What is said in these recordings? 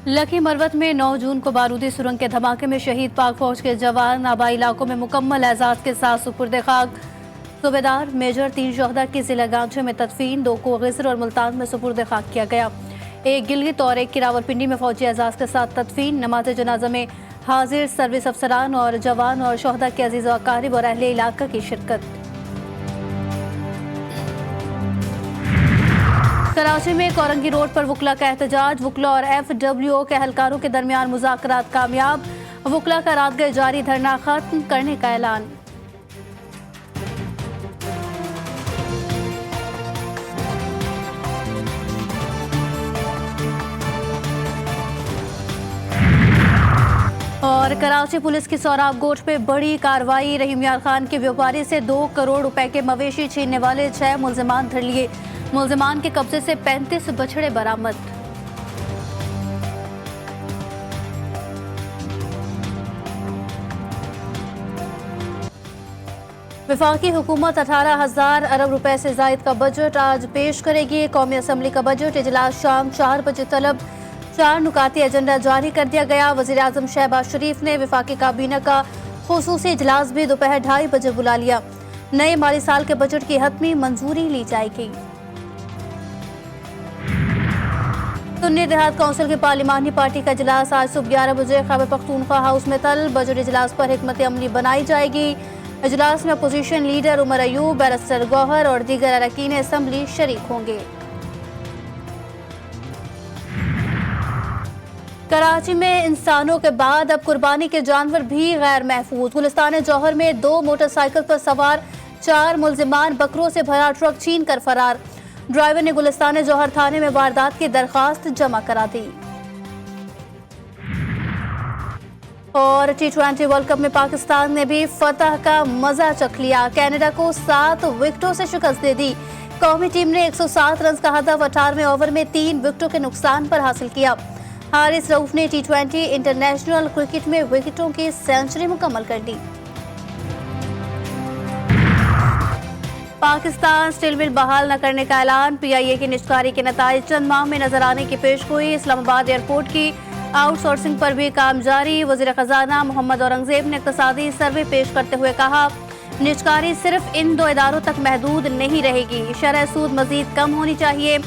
Lucky Marwat में 9 जून को बारूदी सुरंग के धमाके में शहीद पाक फौज के जवान आबाई इलाकों में मुकम्मल एजाज के साथ सुपुर्द खाक। सूबेदार मेजर 3 शहदा की जिला गांचे में तदफीन, 2 को गिजर और मुल्तान में सुपुर्द खाक किया गया। एक गिलगित और एक की रावलपिंडी में फौजी एजाज के साथ तदफीन। नमाज जनाजा में हाजिर सर्विस अफसरान और जवान और शहदा के अजीज व अकारिब और अहले इलाका की शिरकत। कराची में कोरंगी रोड पर वकला का एहतजाज। वकला और FWO के एहलकारों के दरमियान मुज़ाकरात कामयाब। वकला का रात गए जारी धरना खत्म करने का ऐलान। और कराची पुलिस की सोराब गोट पे बड़ी कार्रवाई। रहीम यार खान के व्यापारी से 2 करोड़ रुपए के मवेशी छीनने वाले 6 मुल्जिमान धर लिए। मुल्जिमान के कब्जे से 35 बछड़े बरामद। वफाकी हुकूमत 18,000 अरब रुपए से जायद का बजट आज पेश करेगी। कौमी असम्बली का बजट इजलास शाम 4 बजे तलब। 4 नुकाती एजेंडा जारी कर दिया गया। वज़ीर आज़म शहबाज शरीफ ने वफाकी काबीना का खुसूसी इजलास भी दोपहर 2:30 बजे बुला लिया। नए माली साल के बजट की हतमी मंजूरी ली जाएगी। सुन्नी देहात काउंसिल की पार्लिमानी पार्टी का इजलास आज सुबह 11 बजे खैबर पख्तूनख्वा हाउस में तल। बजट इजलास पर हिकमत अमली बनाई जाएगी। इजलास में opposition leader Omar Ayub, barrister Gohar और दीगर अरकान असम्बली शरीक होंगे। कराची में इंसानों के बाद अब कुर्बानी के जानवर भी गैर महफूज। गुलिस्तान जौहर में 2 मोटरसाइकिल पर सवार 4 मुल्जिमान बकरों से भरा ट्रक छीन कर फरार। ड्राइवर ने गुलिस्तान जौहर थाने में वारदात की दरखास्त जमा करा दी। और T20 वर्ल्ड कप में पाकिस्तान ने भी फतह का मजा चख लिया। कनाडा को 7 विकेटों से शिकस्त दे दी। कौमी टीम ने 107 रन का हदफ 18वें ओवर में 3 विकेटों के नुकसान पर हासिल किया। हारिस रऊफ ने T20 इंटरनेशनल क्रिकेट में विकेटों की सेंचुरी मुकम्मल कर दी। पाकिस्तान स्टील मिल बहाल न करने का ऐलान। PIA की निष्कारी के नताइज चंद माह में नजर आने की पेशगोई। इस्लामाबाद एयरपोर्ट की आउटसोर्सिंग पर भी काम जारी। वजीर खजाना मोहम्मद औरंगजेब ने इक्तसादी सर्वे पेश करते हुए कहा, निष्कारी सिर्फ इन 2 इदारों तक महदूद नहीं रहेगी। शरह सूद मजीद कम होनी चाहिए।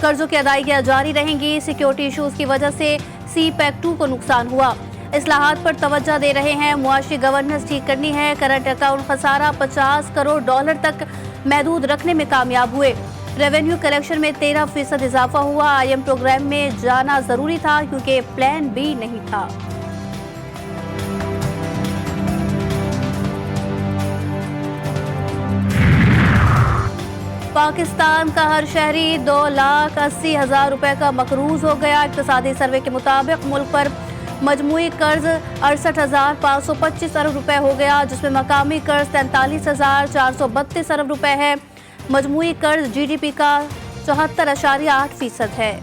कर्जों की अदायगियां जारी रहेंगी। सिक्योरिटी इशूज की वजह से CPEC-2 को नुकसान हुआ। इस्लाहात पर तवज्जो दे रहे हैं। मुआशी गवर्नेंस ठीक करनी है। करंट अकाउंट खसारा $50 करोड़ तक महदूद रखने में कामयाब हुए। रेवेन्यू कलेक्शन में 13% इजाफा हुआ। IM प्रोग्राम में जाना जरूरी था क्योंकि प्लान B नहीं था। पाकिस्तान का हर शहरी 2,80,000 रुपए का मकरूज हो गया। इक्तिसादी सर्वे के मुताबिक मुल्क पर मजमूई कर्ज 68,525 अरब रुपए हो गया, जिसमें मकामी कर्ज 43,432 अरब रुपए है। मजमूई कर्ज GDP का 74.8% है।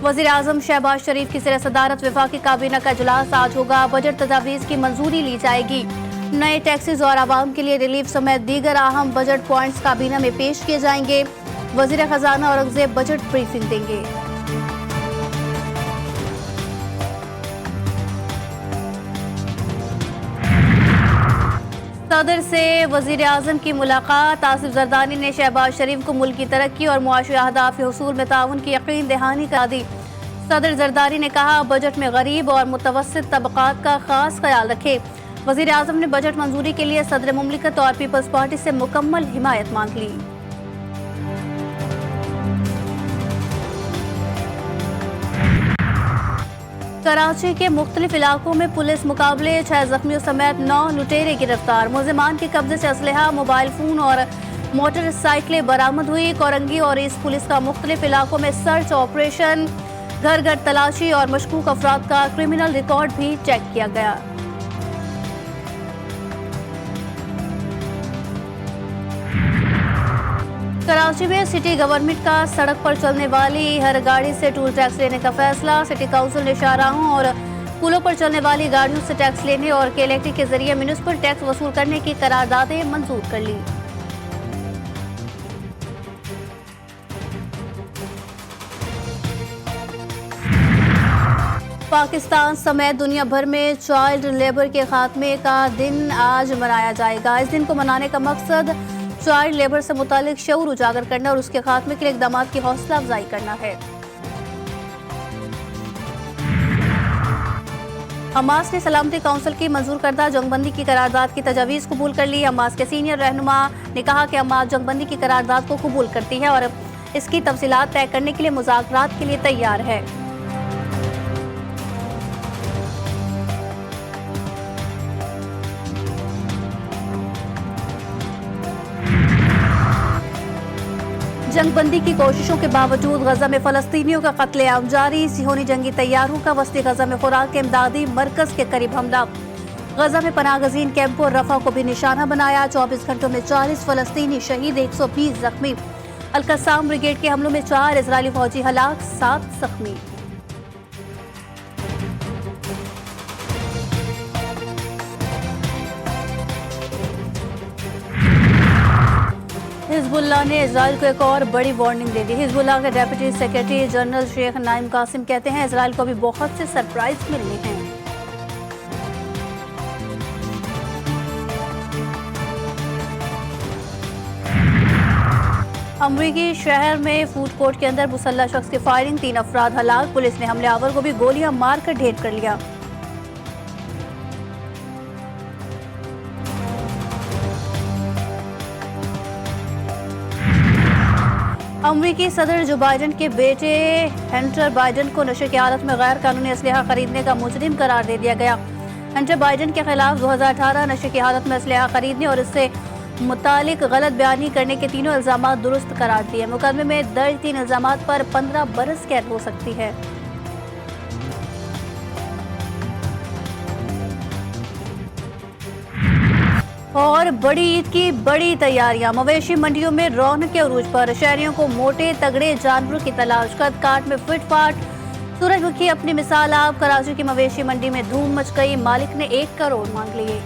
वज़ीर आज़म शहबाज शरीफ की ज़ेर सदारत वफाकी काबीना का इजलास आज होगा। बजट तजावीज़ की मंजूरी ली जाएगी। नए टैक्सेस और आवाम के लिए रिलीफ समेत दीगर अहम बजट पॉइंट्स काबीना में पेश किए जाएंगे। वज़ीर खजाना औरंगजेब बजट ब्रीफिंग देंगे। सदर से वज़ीर आज़म की मुलाकात। आसिफ जरदारी ने शहबाज शरीफ को मुल्क की तरक्की और मुआशी अहदाफ के हुसूल में ताउन की यकीन दहानी करा दी। सदर जरदारी ने कहा, बजट में गरीब और मुतवस्सित तबकात का खास ख्याल रखे। वज़ीर आज़म ने बजट मंजूरी के लिए सदर मुमलिकत और पीपल्स पार्टी से मुकम्मल हिमायत मांग ली। कराची के मुख्तलिफ इलाकों में पुलिस मुकाबले, 6 जख्मियों समेत 9 लुटेरे गिरफ्तार। मुल्जिमान के कब्जे से असलहा, मोबाइल फोन और मोटरसाइकिलें बरामद हुई। कोरंगी और ईस्ट पुलिस का मुख्तलिफ इलाकों में सर्च ऑपरेशन, घर घर तलाशी और मशकूक अफराद का क्रिमिनल रिकॉर्ड भी चेक किया गया। कराची में सिटी गवर्नमेंट का सड़क पर चलने वाली हर गाड़ी से टूल टैक्स लेने का फैसला। सिटी काउंसिल ने शाहराहों और पुलों पर चलने वाली गाड़ियों से टैक्स लेने और केलेक्टी के जरिए म्युनिसिपल टैक्स वसूल करने की करारदादें मंजूर कर ली। पाकिस्तान समेत दुनिया भर में चाइल्ड लेबर के खात्मे का दिन आज मनाया जाएगा। इस दिन को मनाने का मकसद चाइल्ड लेबर से मुतालिक शऊर उजागर करना और उसके खात्मे के लिए इक़दामात की हौसला अफजाई करना है। हमास ने सलामती काउंसिल की मंजूर करदा जंगबंदी की करारदाद की तजावीज़ कबूल कर ली। हमास के सीनियर रहनुमा ने कहा कि हमास जंगबंदी की करारदाद को कबूल करती है और इसकी तफसीलात तय करने के लिए मुज़ाकरात के लिए तैयार है। जंगबंदी की कोशिशों के बावजूद गजा में फलस्तीनियों का कत्लेआम जारी। सिहोनी जंगी तैयारों का वस्ती गजा में खुराक के इमदादी मरकज के करीब हमला। गजा में पनागजीन कैंपों और रफा को भी निशाना बनाया। 24 घंटों में 40 फलस्तीनी शहीद, 120 जख्मी। अल-कस्साम ब्रिगेड के हमलों में 4 इजरायली फौजी हलाक, 7 जख्मी। हिजबुल्लाह ने इजराइल को एक और बड़ी वार्निंग दे दी। हिजबुल्लाह के deputy secretary general Sheikh Naim Qassem कहते हैं इजराइल को अभी बहुत से सरप्राइज मिलने हैं। अमरीकी शहर में फूड कोर्ट के अंदर मुसल्लह शख्स की फायरिंग, 3 अफराद हलाक। पुलिस ने हमलावर को भी गोलियां मारकर ढेर कर लिया। अमरीकी सदर जो बाइडन के बेटे हंटर बाइडन को नशे की हालत में गैर कानूनी असलहा खरीदने का मुजरिम करार दे दिया गया। हंटर बाइडन के खिलाफ 2018 नशे की हालत में असलहा खरीदने और इससे मुतालिक गलत बयानी करने के तीनों इल्जामात दुरुस्त करार दिए। मुकदमे में दर्ज 3 इल्जामात पर 15 बरस कैद हो सकती है। और बड़ी ईद की बड़ी तैयारियां, मवेशी मंडियों में रौनक के उरूज पर। शहरियों को मोटे तगड़े जानवरों की तलाश, कद काट में फिटफाट। सूरजमुखी अपनी मिसाल आप। कराची की मवेशी मंडी में धूम मच गई, मालिक ने 1 करोड़ मांग लिए।